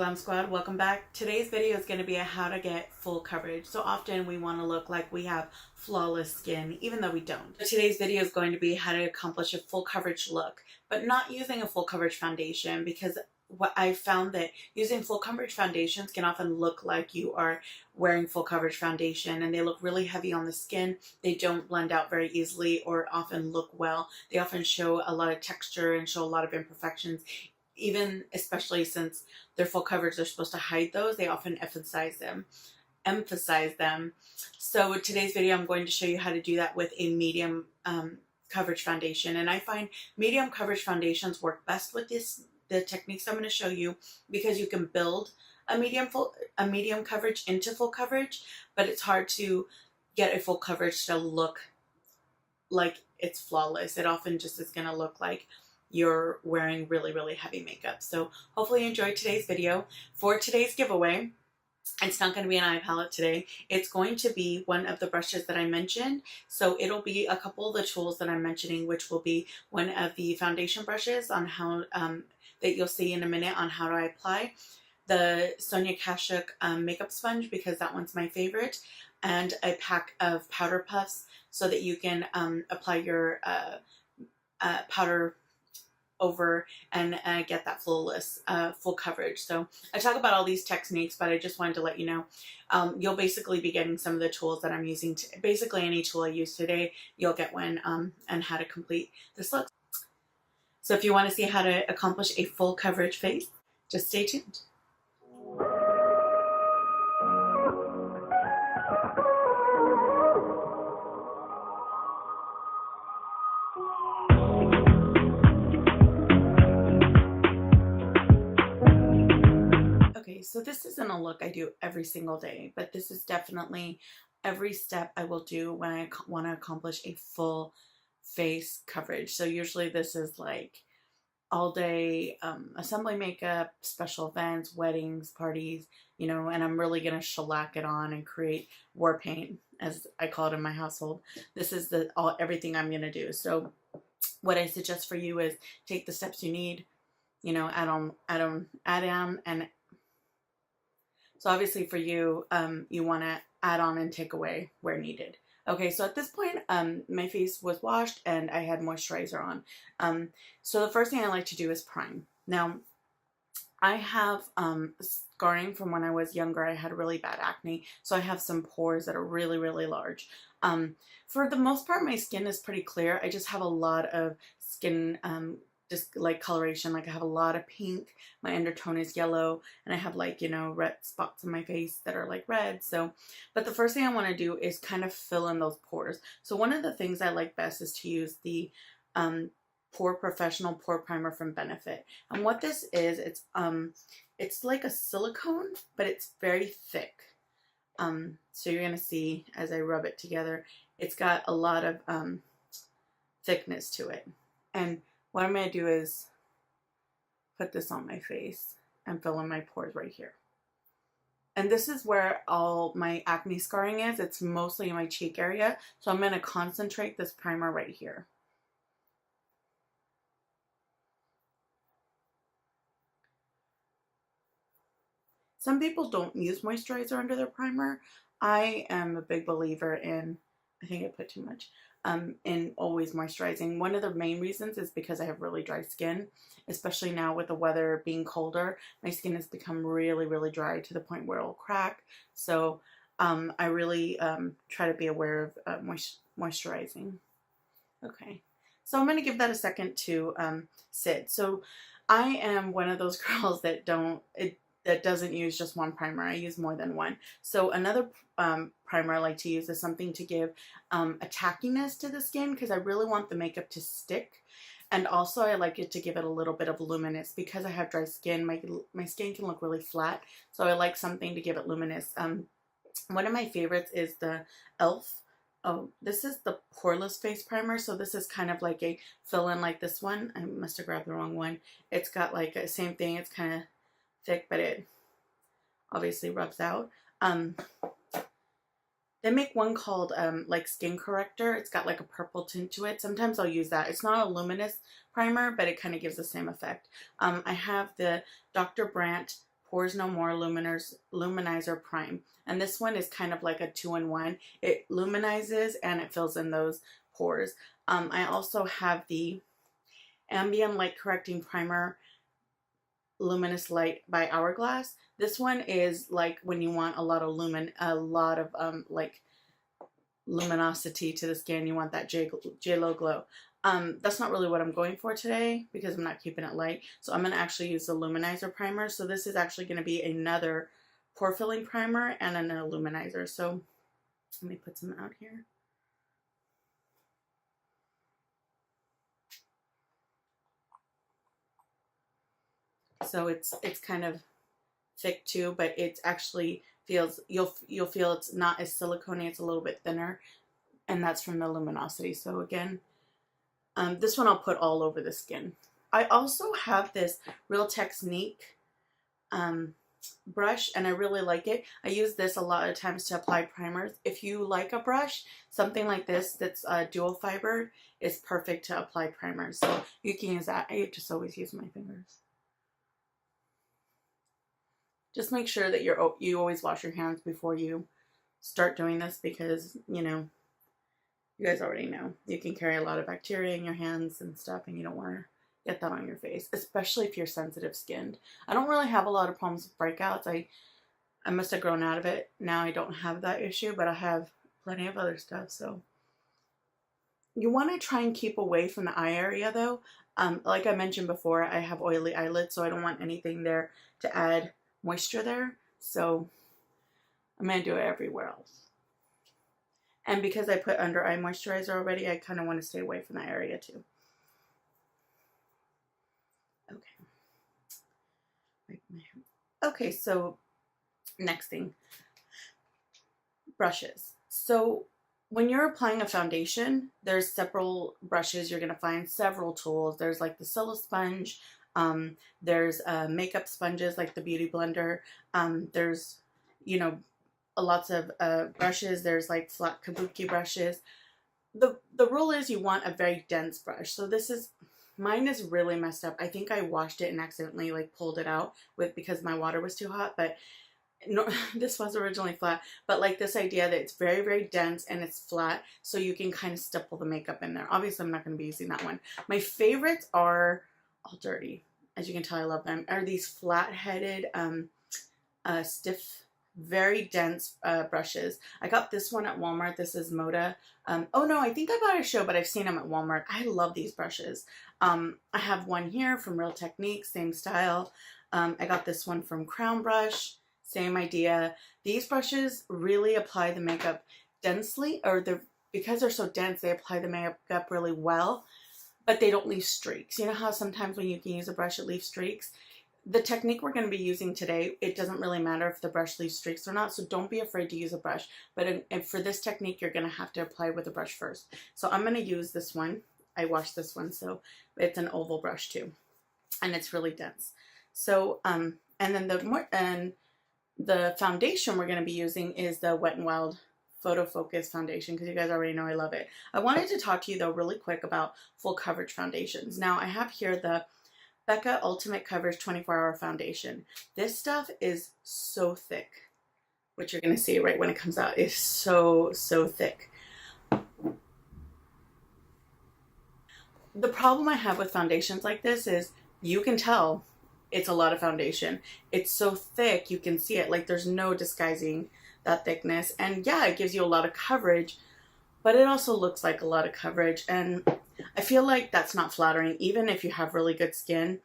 Glam Squad, welcome back. Today's video is going to be a how to get full coverage. So often we want to look like we have flawless skin, even though we don't. So today's video is going to be how to accomplish a full coverage look, but not using a full coverage foundation, because what I found that using full coverage foundations can often look like you are wearing full coverage foundation, and they look really heavy on the skin. They don't blend out very easily or often look well. They often show a lot of texture and show a lot of imperfections. Even especially since they're full coverage, they're supposed to hide those. They often emphasize them. So with today's video, I'm going to show you how to do that with a medium coverage foundation. And I find medium coverage foundations work best with the techniques I'm going to show you, because you can build a medium coverage into full coverage, but it's hard to get a full coverage to look like it's flawless. It often just is going to look like you're wearing really, really heavy makeup. So hopefully you enjoyed today's video. For today's giveaway, it's not going to be an eye palette today. It's going to be one of the brushes that I mentioned. So it'll be a couple of the tools that I'm mentioning, which will be one of the foundation brushes on how that you'll see in a minute on how to apply. The Sonia Kashuk makeup sponge, because that one's my favorite, and a pack of powder puffs so that you can apply your powder over and get that flawless full coverage. So I talk about all these techniques, but I just wanted to let you know you'll basically be getting some of the tools that I'm using. Basically any tool I use today, you'll get one, and how to complete this look. So if you want to see how to accomplish a full coverage face, just stay tuned. So this isn't a look I do every single day, but this is definitely every step I will do when I want to accomplish a full face coverage. So usually this is like all day assembly makeup, special events, weddings, parties, you know, and I'm really going to shellac it on and create war paint, as I call it in my household. This is everything I'm going to do. So what I suggest for you is take the steps you need, you know, add on, and so obviously for you, you want to add on and take away where needed. Okay, so at this point, my face was washed and I had moisturizer on. So the first thing I like to do is prime. Now, I have scarring from when I was younger. I had really bad acne, so I have some pores that are really, really large. For the most part, my skin is pretty clear. I just have a lot of skin just like coloration. Like I have a lot of pink, my undertone is yellow, and I have like, you know, red spots on my face that are like red. So, but the first thing I want to do is kind of fill in those pores. So one of the things I like best is to use the Pore Professional Pore Primer from Benefit. And what this is, it's like a silicone, but it's very thick. So you're going to see as I rub it together, it's got a lot of thickness to it. And what I'm going to do is put this on my face and fill in my pores right here. And this is where all my acne scarring is. It's mostly in my cheek area. So I'm going to concentrate this primer right here. Some people don't use moisturizer under their primer. I am a big believer in, I think I put too much, in always moisturizing. One of the main reasons is because I have really dry skin, especially now with the weather being colder. My skin has become really, really dry to the point where it'll crack. So I really try to be aware of moisturizing. Okay, so I'm going to give that a second to sit. So I am one of those girls that doesn't use just one primer. I use more than one. So another primer I like to use is something to give a tackiness to the skin, because I really want the makeup to stick. And also I like it to give it a little bit of luminous. Because I have dry skin, my skin can look really flat. So I like something to give it luminous. One of my favorites is the e.l.f. Oh, this is the Poreless Face Primer. So this is kind of like a fill-in like this one. I must have grabbed the wrong one. It's got like a same thing. It's kind of thick, but it obviously rubs out. They make one called like Skin Corrector. It's got like a purple tint to it. Sometimes I'll use that. It's not a luminous primer, but it kind of gives the same effect. I have the Dr. Brandt Pores No More Luminizer Prime. And this one is kind of like a 2-in-1. It luminizes and it fills in those pores. I also have the Ambient Light Correcting Primer Luminous Light by Hourglass. This one is like when you want a lot of like luminosity to the skin. You want that J-Lo glow. That's not really what I'm going for today because I'm not keeping it light. So I'm going to actually use the Luminizer Primer. So this is actually going to be another pore filling primer and an illuminizer. So let me put some out here. So it's kind of thick too, but it actually feels, you'll feel it's not as silicone-y, it's a little bit thinner, and that's from the luminosity. So again, this one I'll put all over the skin. I also have this Real Technique brush, and I really like it. I use this a lot of times to apply primers. If you like a brush, something like this that's dual fibered is perfect to apply primers. So you can use that. I just always use my fingers. Just make sure that you always wash your hands before you start doing this because, you know, you guys already know you can carry a lot of bacteria in your hands and stuff, and you don't want to get that on your face, especially if you're sensitive skinned. I don't really have a lot of problems with breakouts. I must have grown out of it. Now I don't have that issue, but I have plenty of other stuff. So you want to try and keep away from the eye area though. Like I mentioned before, I have oily eyelids, so I don't want anything there to add moisture there. So I'm going to do it everywhere else. And because I put under eye moisturizer already, I kind of want to stay away from that area too. Okay, so next thing, brushes. So when you're applying a foundation, there's several brushes. You're going to find several tools. There's like the Solo Sponge. There's makeup sponges like the Beauty Blender. There's, you know, lots of brushes. There's like flat kabuki brushes. The rule is you want a very dense brush. So this is, mine is really messed up. I think I washed it and accidentally like pulled it out because my water was too hot, but no, this was originally flat. But like this idea that it's very, very dense and it's flat, so you can kind of stipple the makeup in there. Obviously, I'm not going to be using that one. My favorites are all dirty. As you can tell, I love them. Are these flat-headed, stiff, very dense brushes. I got this one at Walmart. This is Moda. Oh no, I think I bought a show, but I've seen them at Walmart. I love these brushes. I have one here from Real Technique, same style. I got this one from Crown Brush, same idea. These brushes really apply the makeup densely, or because they're so dense, they apply the makeup really well, but they don't leave streaks. You know how sometimes when you can use a brush, it leaves streaks? The technique we're going to be using today, it doesn't really matter if the brush leaves streaks or not, so don't be afraid to use a brush. But for this technique, you're going to have to apply with a brush first. So I'm going to use this one. I washed this one, so it's an oval brush too, and it's really dense. So, and then the foundation we're going to be using is the Wet n Wild Photo Focus foundation, because you guys already know I love it. I wanted to talk to you though really quick about full coverage foundations. Now I have here the Becca Ultimate Coverage 24-Hour Foundation. This stuff is so thick, which you're going to see right when it comes out. It's so thick. The problem I have with foundations like this is you can tell it's a lot of foundation. It's so thick you can see it. Like there's no disguising that thickness. And yeah, it gives you a lot of coverage, but it also looks like a lot of coverage. And I feel like that's not flattering. Even if you have really good skin,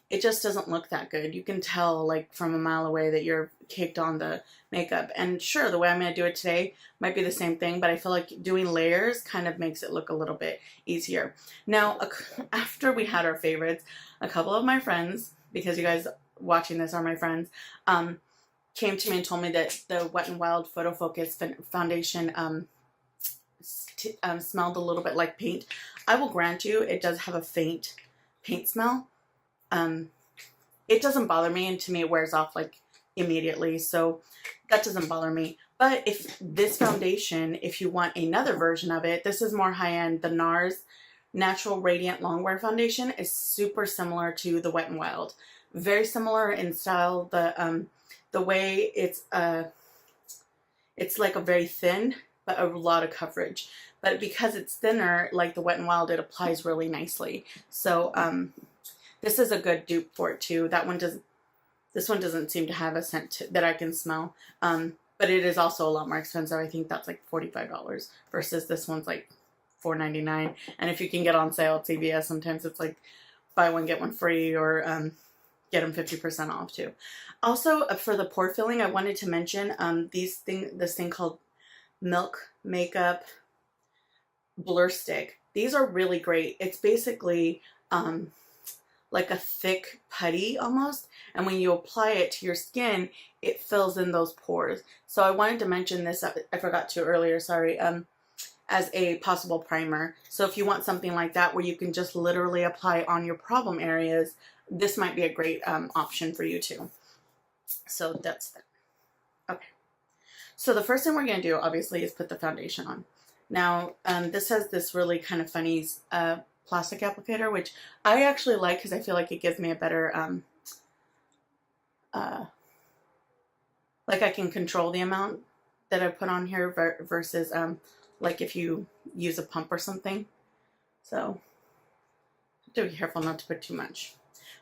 it just doesn't look that good. You can tell like from a mile away that you're caked on the makeup. And sure, the way I'm going to do it today might be the same thing, but I feel like doing layers kind of makes it look a little bit easier. Now, after we had our favorites, a couple of my friends, because you guys watching this are my friends, came to me and told me that the Wet n Wild Photo Focus foundation smelled a little bit like paint. I will grant you, it does have a faint paint smell. It doesn't bother me, and to me it wears off like immediately, so that doesn't bother me. But if this foundation, if you want another version of it, this is more high-end. The NARS Natural Radiant Longwear Foundation is super similar to the Wet n Wild very similar in style. The way it's like a very thin, but a lot of coverage. But because it's thinner, like the Wet n Wild, it applies really nicely. So this is a good dupe for it too. This one doesn't seem to have a scent that I can smell. But it is also a lot more expensive. I think that's like $45 versus this one's like $4.99. And if you can get on sale at CVS, sometimes it's like buy one, get one free, or get them 50% off too. Also, for the pore filling, I wanted to mention this thing called Milk Makeup Blur Stick. These are really great. It's basically like a thick putty almost, and when you apply it to your skin, it fills in those pores. So I wanted to mention this, I forgot to earlier, sorry, as a possible primer. So if you want something like that where you can just literally apply on your problem areas, this might be a great option for you too. So that's that. Okay. So the first thing we're going to do, obviously, is put the foundation on. Now, this has this really kind of funny plastic applicator, which I actually like because I feel like it gives me a better, like I can control the amount that I put on here versus like if you use a pump or something. So have to be careful not to put too much.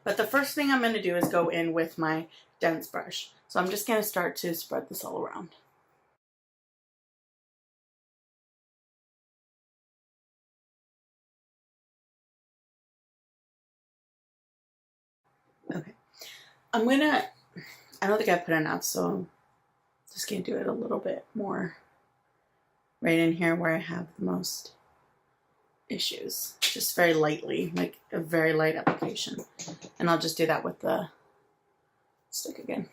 But the first thing I'm going to do is go in with my dense brush. So I'm just going to start to spread this all around. Okay. I don't think I put enough, so just gonna do it a little bit more right in here where I have the most issues. Just very lightly, like a very light application. And I'll just do that with the stick again.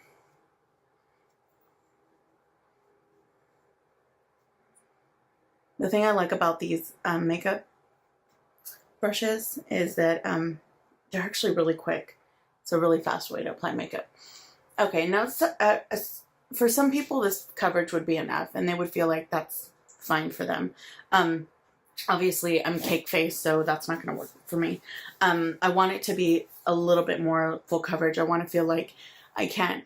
The thing I like about these makeup brushes is that they're actually really quick. It's a really fast way to apply makeup. Okay, now for some people this coverage would be enough and they would feel like that's fine for them. Obviously I'm cake face, so that's not going to work for me. I want it to be a little bit more full coverage. I want to feel like I can't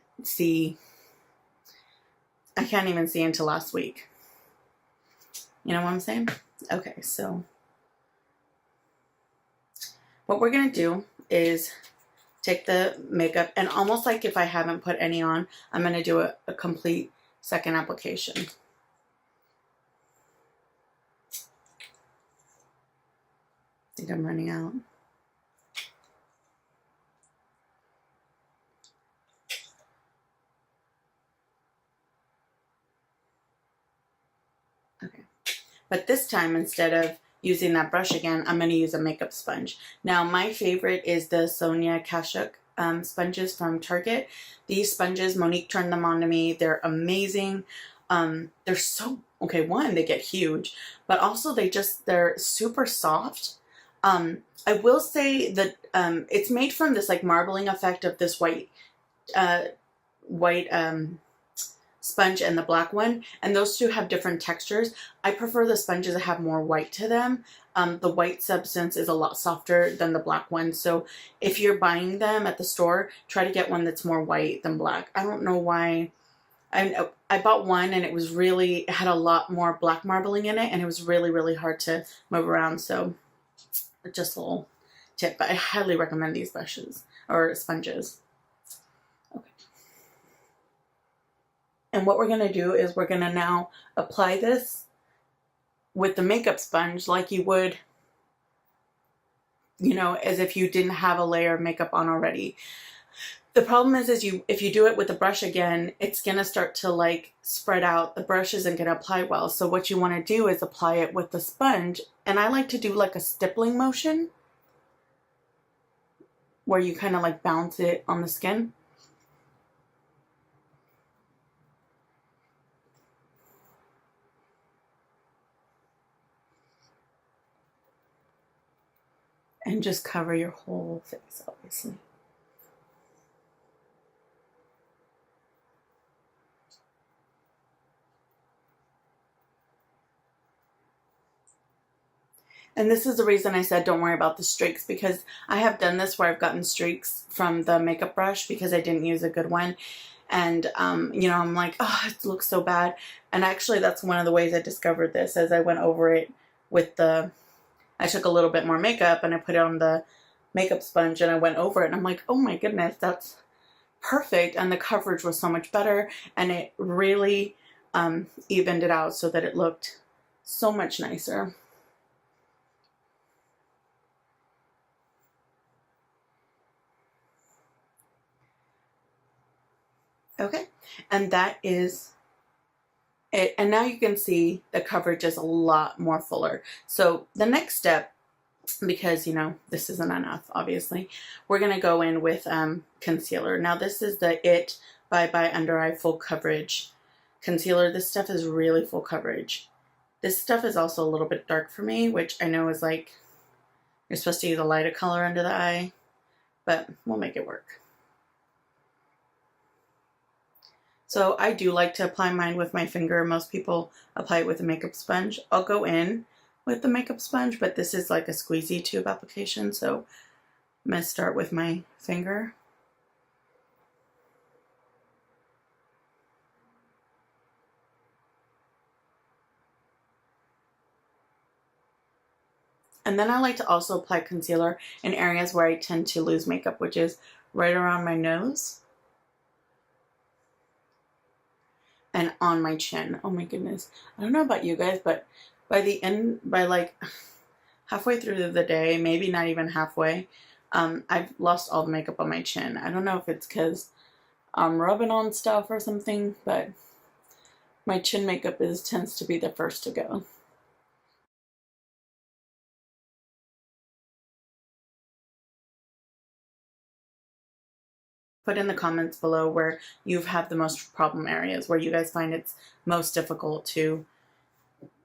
even see into last week. You know what I'm saying? Okay, so what we're going to do is take the makeup, and almost like if I haven't put any on, I'm going to do a complete second application. I think I'm running out. Okay. But this time, instead of using that brush again, I'm going to use a makeup sponge. Now, my favorite is the Sonia Kashuk sponges from Target. These sponges, Monique turned them on to me. They're amazing. They're so, okay, one, they get huge, but also they're super soft. I will say that it's made from this like marbling effect of this white sponge and the black one, and those two have different textures. I prefer the sponges that have more white to them. The white substance is a lot softer than the black one, so if you're buying them at the store, try to get one that's more white than black. I don't know why. I bought one and it had a lot more black marbling in it, and it was really, really hard to move around, so just a little tip. But I highly recommend these brushes or sponges. Okay. And what we're going to do is we're going to now apply this with the makeup sponge like you would, you know, as if you didn't have a layer of makeup on already. The problem is if you do it with the brush again, it's going to start to like spread out. The brush isn't going to apply well. So what you want to do is apply it with the sponge. And I like to do like a stippling motion where you kind of like bounce it on the skin. And just cover your whole face, obviously. And this is the reason I said don't worry about the streaks, because I have done this where I've gotten streaks from the makeup brush because I didn't use a good one. And, you know, I'm like, oh, it looks so bad. And actually that's one of the ways I discovered this, as I went over it with the, I took a little bit more makeup and I put it on the makeup sponge and I went over it and I'm like, oh my goodness, that's perfect. And the coverage was so much better, and it really evened it out so that it looked so much nicer. Okay, and that is it. And now you can see the coverage is a lot more fuller. So the next step, because you know this isn't enough, obviously, we're gonna go in with concealer. Now this is the It by Under Eye Full Coverage Concealer. This stuff is really full coverage. This stuff is also a little bit dark for me, which I know is like, you're supposed to use a lighter color under the eye, but we'll make it work. So I do like to apply mine with my finger. Most people apply it with a makeup sponge. I'll go in with the makeup sponge, but this is like a squeezy tube application, so I'm going to start with my finger. And then I like to also apply concealer in areas where I tend to lose makeup, which is right around my nose and on my chin. Oh my goodness. I don't know about you guys, but by the end, by like halfway through the day, maybe not even halfway, I've lost all the makeup on my chin. I don't know if it's because I'm rubbing on stuff or something, but my chin makeup tends to be the first to go. Put in the comments below where you've had the most problem areas, where you guys find it's most difficult to,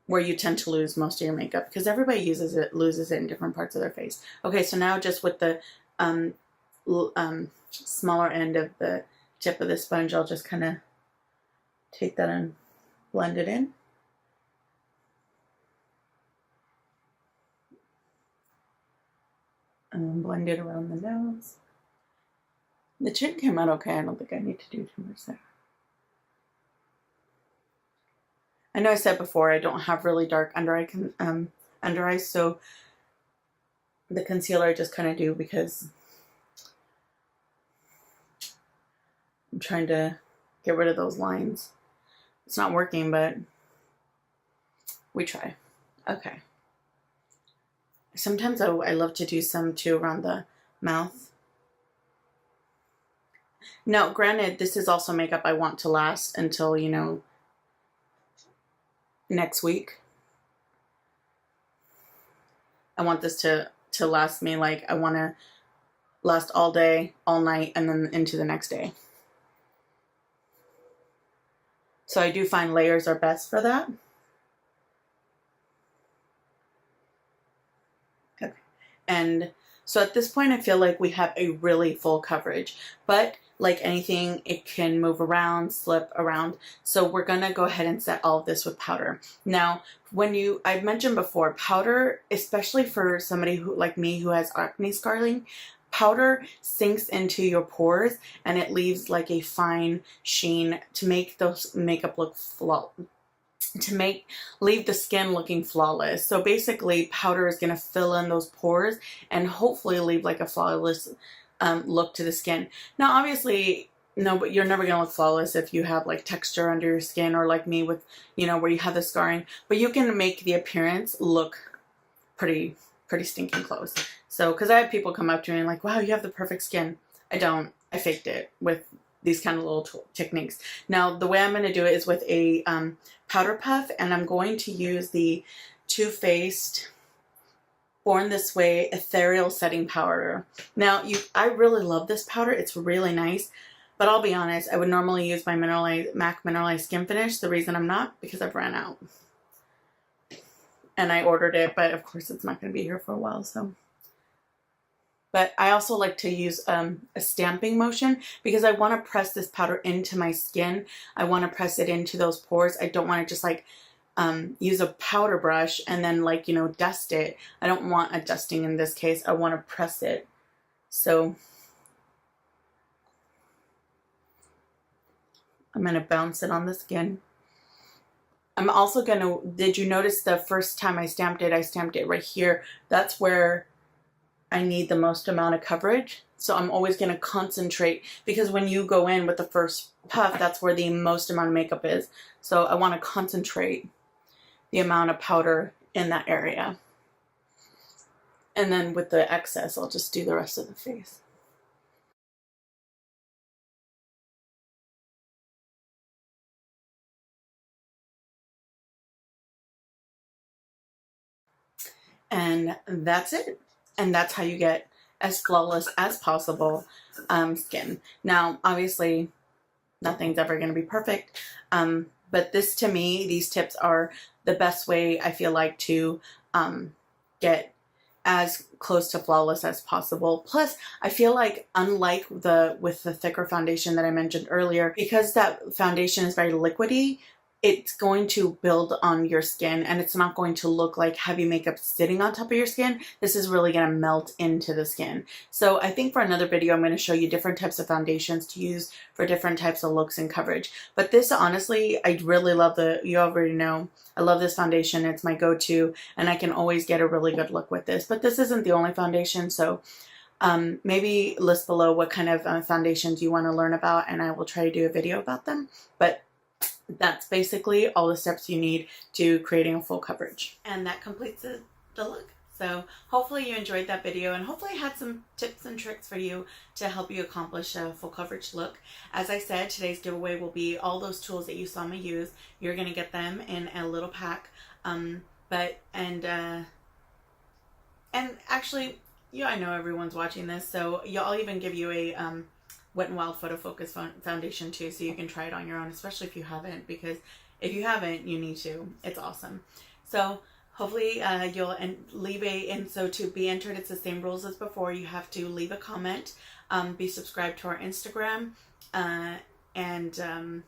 where you tend to lose most of your makeup, because everybody loses it in different parts of their face. Okay, so now just with the smaller end of the tip of the sponge, I'll just kind of take that and blend it in. And blend it around the nose. The chin came out okay. I don't think I need to do too much there. I know I said before I don't have really dark under eyes, so the concealer I just kind of do because I'm trying to get rid of those lines. It's not working, but we try. Okay. Sometimes I love to do some too around the mouth. Now, granted, this is also makeup I want to last until, you know, next week. I want this to last me, like, I want to last all day, all night, and then into the next day. So I do find layers are best for that. Okay. And so at this point, I feel like we have a really full coverage, but like anything, it can move around, slip around. So we're gonna go ahead and set all of this with powder. Now, I've mentioned before, powder, especially for somebody who, like me, who has acne scarring, powder sinks into your pores and it leaves like a fine sheen to make those makeup look leave the skin looking flawless. So basically powder is going to fill in those pores and hopefully leave like a flawless look to the skin. Now obviously, no, but you're never going to look flawless if you have like texture under your skin, or like me with, you know, where you have the scarring, but you can make the appearance look pretty stinking close. So, because I have people come up to me and like, wow, you have the perfect skin. I don't. I faked it with these kind of little techniques. Now, the way I'm going to do it is with a powder puff, and I'm going to use the Too Faced Born This Way Ethereal Setting Powder. Now, I really love this powder. It's really nice, but I'll be honest, I would normally use my MAC Mineralized Skin Finish. The reason I'm not, because I've ran out. And I ordered it, but of course it's not going to be here for a while, so. But I also like to use a stamping motion because I want to press this powder into my skin. I want to press it into those pores. I don't want to just like use a powder brush and then, like, you know, dust it. I don't want a dusting in this case. I want to press it. So I'm going to bounce it on the skin. I'm also going to, did you notice the first time I stamped it right here? That's where I need the most amount of coverage. So I'm always going to concentrate, because when you go in with the first puff, that's where the most amount of makeup is. So I want to concentrate the amount of powder in that area. And then with the excess, I'll just do the rest of the face. And that's it. And that's how you get as flawless as possible skin. Now, obviously, nothing's ever going to be perfect. But this, to me, these tips are the best way, I feel like, to get as close to flawless as possible. Plus, I feel like, unlike with the thicker foundation that I mentioned earlier, because that foundation is very liquidy, it's going to build on your skin and it's not going to look like heavy makeup sitting on top of your skin. This is really going to melt into the skin. So I think for another video, I'm going to show you different types of foundations to use for different types of looks and coverage. But this, honestly, I really love you already know, I love this foundation. It's my go-to, and I can always get a really good look with this. But this isn't the only foundation, so maybe list below what kind of foundations you want to learn about, and I will try to do a video about them. But that's basically all the steps you need to creating a full coverage. And that completes the look. So hopefully you enjoyed that video, and hopefully I had some tips and tricks for you to help you accomplish a full coverage look. As I said, today's giveaway will be all those tools that you saw me use. You're going to get them in a little pack. And actually, yeah, I know everyone's watching this, so I'll even give you a Wet n Wild Photo Focus foundation too, so you can try it on your own, especially if you haven't, because if you haven't, you need to. It's awesome. So hopefully you'll so to be entered, it's the same rules as before. You have to leave a comment, be subscribed to our Instagram, and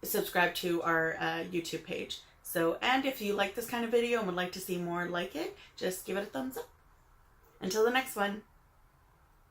subscribe to our YouTube page. So, and if you like this kind of video and would like to see more like it, just give it a thumbs up. Until the next one.